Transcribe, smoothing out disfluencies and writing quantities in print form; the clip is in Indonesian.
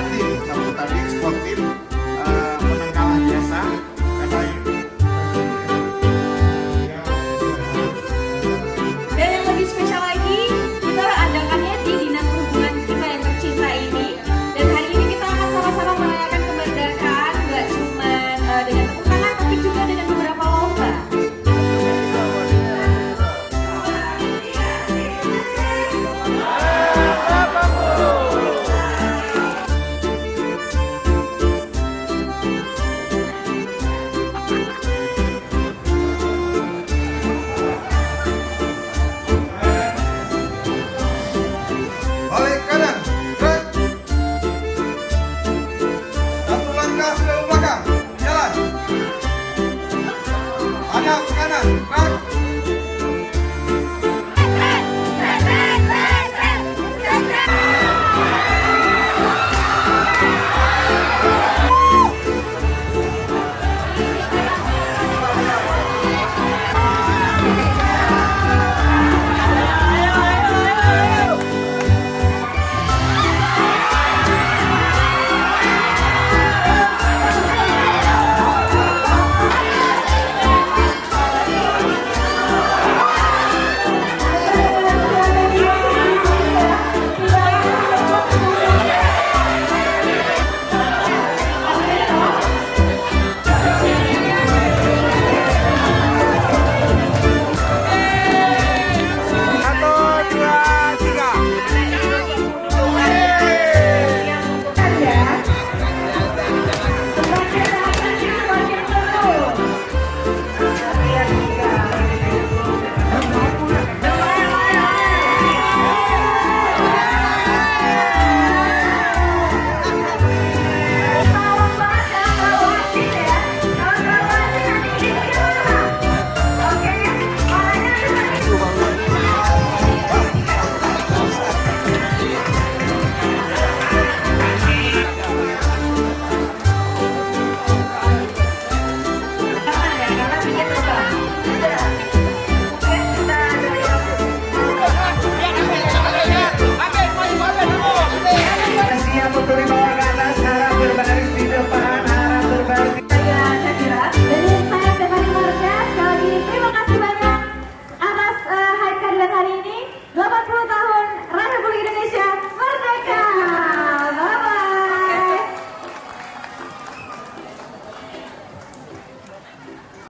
tanding sportif menang kalah biasa karena dan yang lebih spesial lagi kita adakannya di Dinas Perhubungan kita yang tercinta ini, dan hari ini kita akan sama-sama merayakan kemerdekaan nggak cuma dengan tepuk tangan tapi juga dengan beberapa lomba. balik kanan, gerak. Satu langkah ke belakang, jalan. Hadap ke kanan, gerak.